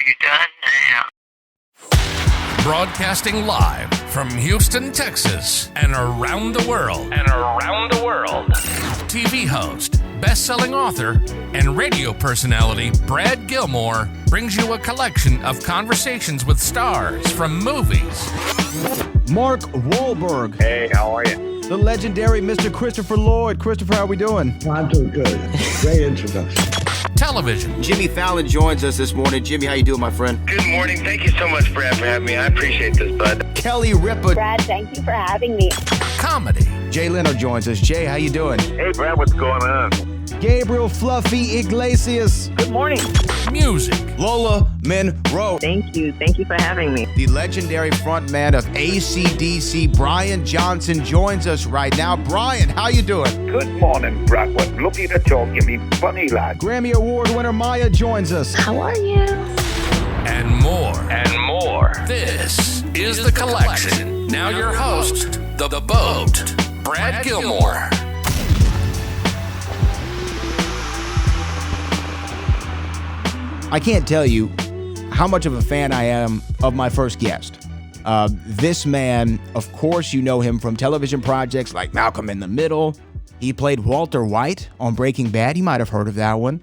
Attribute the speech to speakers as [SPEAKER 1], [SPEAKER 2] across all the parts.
[SPEAKER 1] you done now?
[SPEAKER 2] Broadcasting live from Houston, Texas, and around the world. TV host, best-selling author, and radio personality Brad Gilmore brings you a collection of conversations with stars from movies.
[SPEAKER 3] Mark Wahlberg.
[SPEAKER 4] Hey, how are you?
[SPEAKER 3] The legendary Mr. Christopher Lloyd. Christopher, how are we doing?
[SPEAKER 5] I'm doing good. Great introduction.
[SPEAKER 2] Television.
[SPEAKER 6] Jimmy Fallon joins us this morning. Jimmy, how you doing, my friend?
[SPEAKER 4] Good morning. Thank you so much, Brad, for having me. I appreciate this, bud.
[SPEAKER 6] Kelly Ripa.
[SPEAKER 7] Brad, thank you for having me.
[SPEAKER 2] Comedy.
[SPEAKER 3] Jay Leno joins us. Jay, how you doing?
[SPEAKER 4] Hey, Brad, what's going on?
[SPEAKER 3] Gabriel Fluffy Iglesias.
[SPEAKER 7] Good morning.
[SPEAKER 2] Music.
[SPEAKER 3] Lola Monroe.
[SPEAKER 7] Thank you. Thank you for having me.
[SPEAKER 6] The legendary frontman of AC/DC, Bryan Johnson, joins us right now. Bryan, how you doing?
[SPEAKER 4] Good morning, Brad. What looking at you, give me funny lad.
[SPEAKER 3] Grammy Award winner Maya joins us.
[SPEAKER 7] How are you?
[SPEAKER 2] And more. This is The Collection. Now your host, The Boat, Brad Gilmore.
[SPEAKER 3] I can't tell you how much of a fan I am of my first guest. This man, of course, you know him from television projects like Malcolm in the Middle. He played Walter White on Breaking Bad. You might have heard of that one.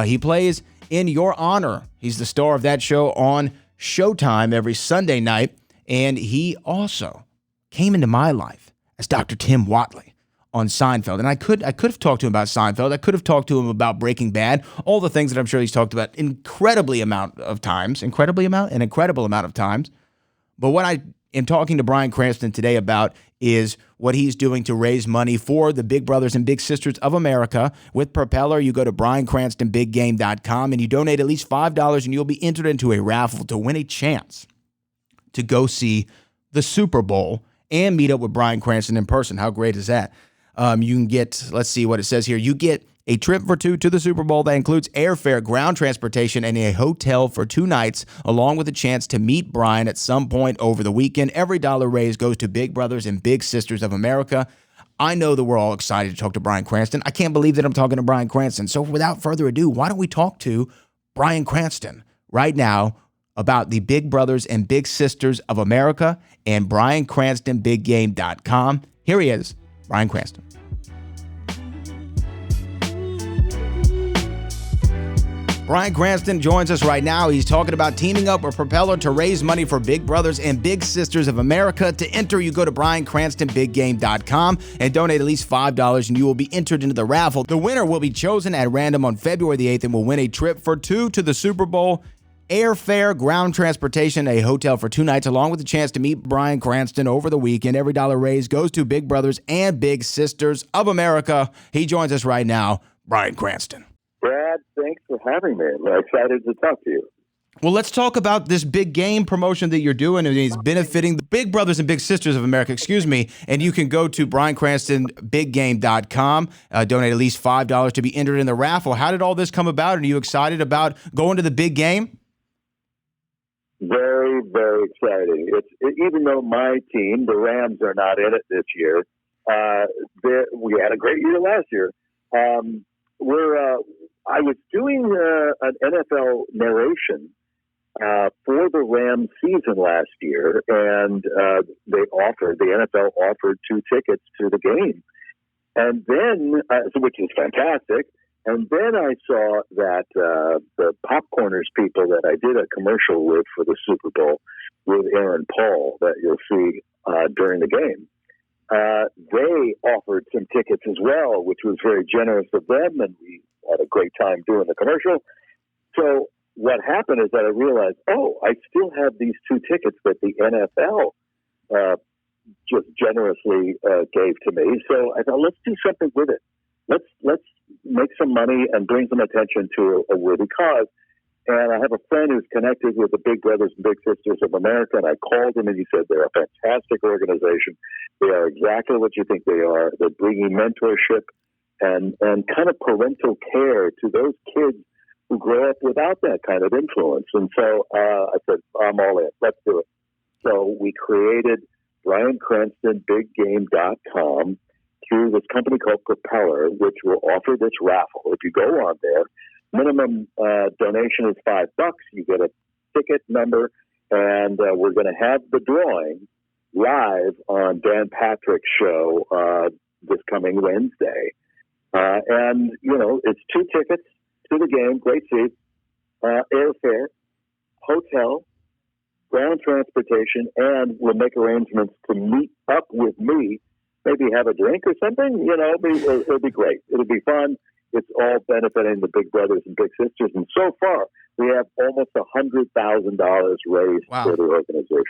[SPEAKER 3] He plays In Your Honor. He's the star of that show on Showtime every Sunday night. And he also came into my life as Dr. Tim Whatley on Seinfeld. And I could have talked to him about Seinfeld. I could have talked to him about Breaking Bad, all the things that I'm sure he's talked about an incredible amount of times. But what I am talking to Bryan Cranston today about is what he's doing to raise money for the Big Brothers and Big Sisters of America. With Propeller, you go to BryanCranstonBigGame.com and you donate at least $5 and you'll be entered into a raffle to win a chance to go see the Super Bowl and meet up with Bryan Cranston in person. How great is that? You can get, let's see what it says here. You get a trip for two to the Super Bowl that includes airfare, ground transportation, and a hotel for 2 nights, along with a chance to meet Bryan at some point over the weekend. Every dollar raised goes to Big Brothers and Big Sisters of America. I know that we're all excited to talk to Bryan Cranston. I can't believe that I'm talking to Bryan Cranston. So without further ado, why don't we talk to Bryan Cranston right now about the Big Brothers and Big Sisters of America and BryanCranstonBigGame.com. Here he is, Bryan Cranston. Bryan Cranston joins us right now. He's talking about teaming up with Propeller to raise money for Big Brothers and Big Sisters of America. To enter, you go to BryanCranstonBigGame.com and donate at least $5 and you will be entered into the raffle. The winner will be chosen at random on February the 8th and will win a trip for 2 to the Super Bowl, airfare, ground transportation, a hotel for 2 nights, along with a chance to meet Bryan Cranston over the weekend. Every dollar raised goes to Big Brothers and Big Sisters of America. He joins us right now, Bryan Cranston.
[SPEAKER 4] Brad, thanks for having me. I'm excited to talk to you.
[SPEAKER 3] Well, let's talk about this big game promotion that you're doing, and it's benefiting the Big Brothers and Big Sisters of America, and you can go to BryanCranstonBigGame.com, donate at least $5 to be entered in the raffle. How did all this come about? Are you excited about going to the big game?
[SPEAKER 4] Very, very exciting. Even though my team, the Rams, are not in it this year, we had a great year last year. I was doing an NFL narration for the Rams season last year, and the NFL offered 2 tickets to the game, and then which is fantastic. And then I saw that the Popcorners people that I did a commercial with for the Super Bowl with Aaron Paul that you'll see during the game. They offered some tickets as well, which was very generous of them, and we had a great time doing the commercial. So what happened is that I realized, I still have these 2 tickets that the NFL just generously gave to me. So I thought, let's do something with it. Let's make some money and bring some attention to a worthy cause. And I have a friend who's connected with the Big Brothers and Big Sisters of America, and I called him and he said they're a fantastic organization. They are exactly what you think they are. They're bringing mentorship and kind of parental care to those kids who grow up without that kind of influence. And so I said, I'm all in. Let's do it. So we created BryanCranstonBigGame.com through this company called Propeller, which will offer this raffle. If you go on there, minimum donation is $5. You get a ticket number, and we're going to have the drawing live on Dan Patrick's show this coming Wednesday. And, it's 2 tickets to the game, great seats, airfare, hotel, ground transportation, and we'll make arrangements to meet up with me, maybe have a drink or something. It'll be great. It'll be fun. It's all benefiting the big brothers and big sisters. And so far, we have almost $100,000 raised for the organization.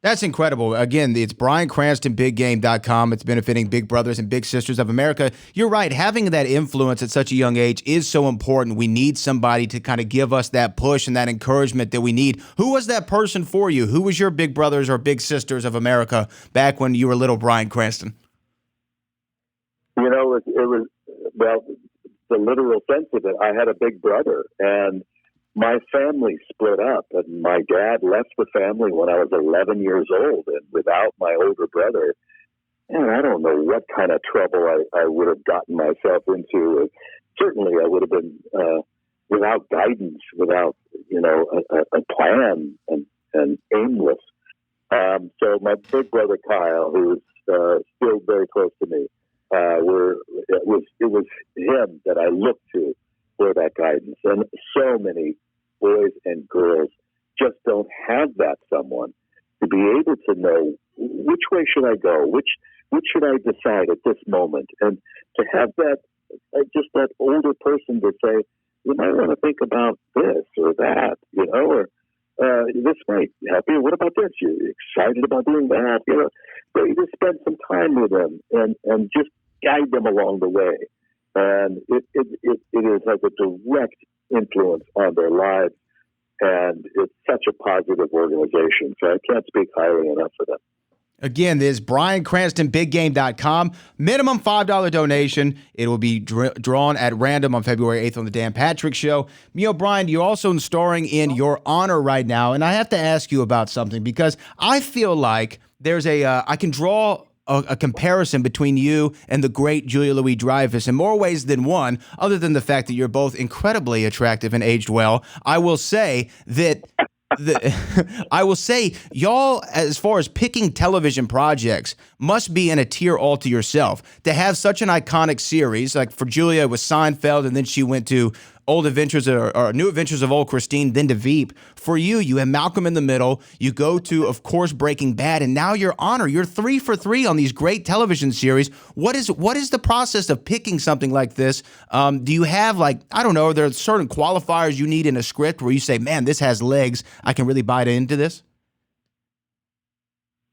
[SPEAKER 3] That's incredible. Again, it's BryanCranstonBigGame.com. It's benefiting Big Brothers and Big Sisters of America. You're right. Having that influence at such a young age is so important. We need somebody to kind of give us that push and that encouragement that we need. Who was that person for you? Who was your Big Brothers or Big Sisters of America back when you were little Bryan Cranston?
[SPEAKER 4] It was, the literal sense of it. I had a big brother, and my family split up, and my dad left the family when I was 11 years old, and without my older brother, and I don't know what kind of trouble I would have gotten myself into. Certainly, I would have been without guidance, without a plan, and aimless. So my big brother Kyle, who's still very close to me, it was him that I looked to for that guidance, and so many boys and girls just don't have that someone to be able to know which way should I go, which should I decide at this moment, and to have that just that older person to say, you might want to think about this or that, or this might help you. What about this? You're excited about doing that, So you just spend some time with them and just guide them along the way, and it has a direct influence on their lives, and it's such a positive organization. So I can't speak highly enough of them.
[SPEAKER 3] Again, this is BryanCranstonBigGame.com. Minimum $5 donation. It will be drawn at random on February 8th on the Dan Patrick Show. Bryan, you're also starring in Your Honor right now, and I have to ask you about something because I feel like there's I can draw a comparison between you and the great Julia Louis-Dreyfus in more ways than one, other than the fact that you're both incredibly attractive and aged well. I will say that y'all, as far as picking television projects, must be in a tier all to yourself. To have such an iconic series, like for Julia, it was Seinfeld, and then she went to Old Adventures or New Adventures of Old Christine, then to Veep. For you, you have Malcolm in the Middle. You go to, of course, Breaking Bad, and now Your Honor. You're 3 for 3 on these great television series. What is the process of picking something like this? Do you have are there certain qualifiers you need in a script where you say, man, this has legs, I can really buy into this?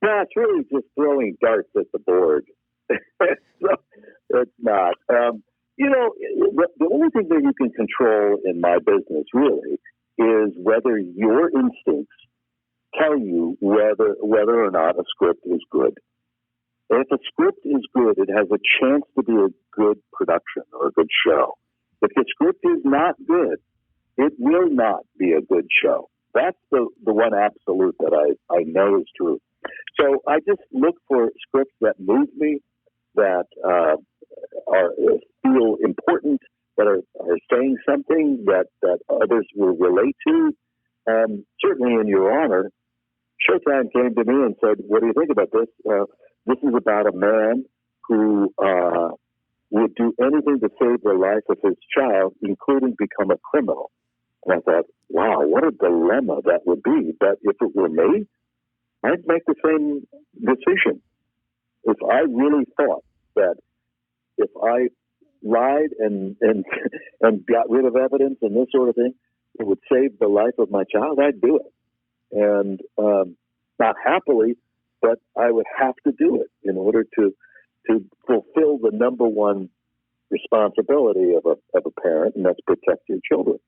[SPEAKER 4] No, it's really just throwing darts at the board. So, it's not. The only thing that you can control in my business really is whether your instincts tell you whether or not a script is good. And if a script is good, it has a chance to be a good production or a good show. If the script is not good, it will not be a good show. That's the one absolute that I know is true. So I just look for scripts that move me, that feel important, that are saying something that others will relate to. Certainly in Your Honor, Showtime came to me and said, what do you think about this? This is about a man who would do anything to save the life of his child, including become a criminal. And I thought, wow, what a dilemma that would be. But if it were me, I'd make the same decision. If I really thought that if I lied and got rid of evidence and this sort of thing, it would save the life of my child, I'd do it. And not happily, but I would have to do it in order to fulfill the number one responsibility of a parent, and that's protect your children.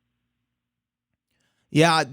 [SPEAKER 3] Yeah,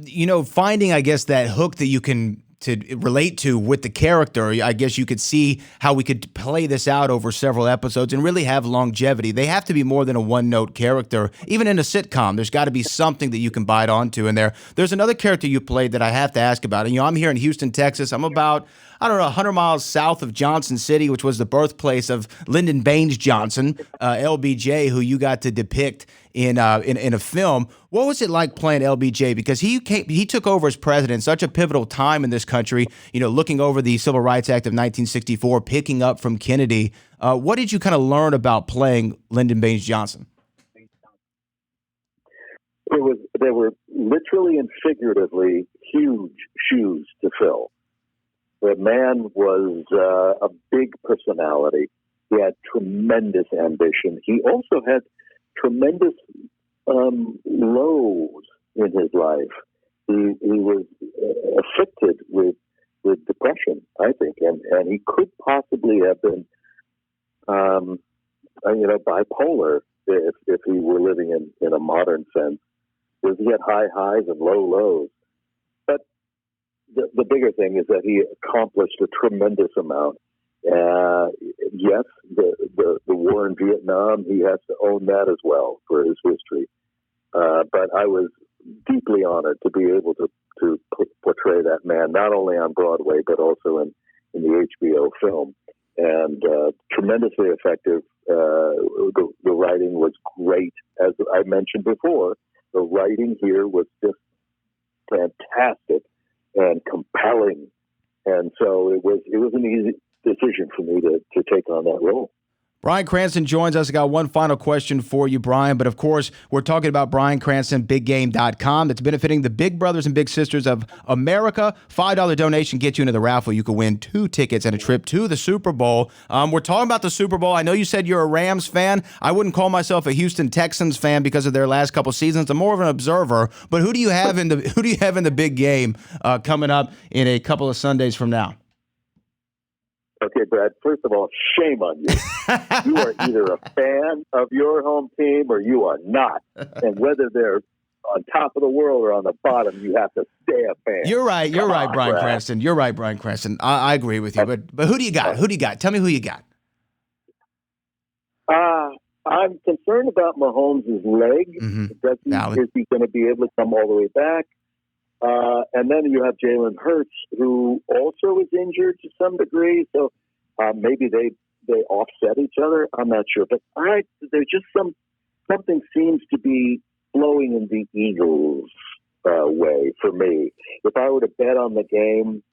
[SPEAKER 3] finding, I guess, that hook that you can to relate to with the character, I guess you could see how we could play this out over several episodes and really have longevity. They have to be more than a one-note character. Even in a sitcom, there's got to be something that you can bite onto in there. There's another character you played that I have to ask about. And, I'm here in Houston, Texas. I'm about, 100 miles south of Johnson City, which was the birthplace of Lyndon Baines Johnson, LBJ, who you got to depict in a film. What was it like playing LBJ? Because he took over as president, such a pivotal time in this country. Looking over the Civil Rights Act of 1964, picking up from Kennedy. What did you kind of learn about playing Lyndon B. Johnson?
[SPEAKER 4] There were literally and figuratively huge shoes to fill. The man was a big personality. He had tremendous ambition. He also had tremendous lows in his life. He was afflicted with depression, I think, and he could possibly have been, bipolar if he were living in a modern sense. Because he had high highs and low lows. But the bigger thing is that he accomplished a tremendous amount. Yes, the war in Vietnam, he has to own that as well for his history. But I was deeply honored to be able to portray that man, not only on Broadway, but also in the HBO film. And tremendously effective. The writing was great. As I mentioned before, the writing here was just fantastic and compelling. And so it was an easy decision for me to take on that role.
[SPEAKER 3] Bryan Cranston joins us. I got one final question for you, Bryan. But of course, we're talking about Bryan Cranston, BigGame.com. That's benefiting the big brothers and big sisters of America. $5 donation gets you into the raffle. You could win 2 tickets and a trip to the Super Bowl. We're talking about the Super Bowl. I know you said you're a Rams fan. I wouldn't call myself a Houston Texans fan because of their last couple seasons. I'm more of an observer. But who do you have in the big game coming up in a couple of Sundays from now?
[SPEAKER 4] Okay, Brad, first of all, shame on you. You are either a fan of your home team or you are not. And whether they're on top of the world or on the bottom, you have to stay a fan.
[SPEAKER 3] You're right, Bryan
[SPEAKER 4] Brad.
[SPEAKER 3] Cranston. You're right, Bryan Cranston. I agree with you. But who do you got? Who do you got? Tell me who you got.
[SPEAKER 4] I'm concerned about Mahomes' leg.
[SPEAKER 3] Mm-hmm.
[SPEAKER 4] Is he going to be able to come all the way back? And then you have Jalen Hurts, who also is injured to some degree. So maybe they offset each other. I'm not sure. But there's just something seems to be flowing in the Eagles' way for me. If I were to bet on the game,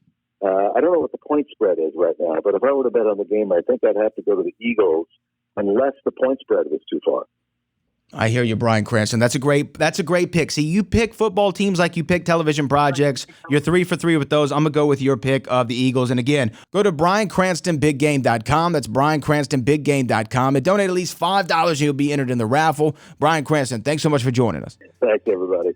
[SPEAKER 4] I don't know what the point spread is right now, but if I were to bet on the game, I think I'd have to go to the Eagles unless the point spread was too far.
[SPEAKER 3] I hear you, Bryan Cranston. That's a great pick. See, you pick football teams like you pick television projects. You're 3 for 3 with those. I'm going to go with your pick of the Eagles. And again, go to BryanCranstonBigGame.com. That's BryanCranstonBigGame.com. And donate at least $5 and you'll be entered in the raffle. Bryan Cranston, thanks so much for joining us.
[SPEAKER 4] Thanks, everybody.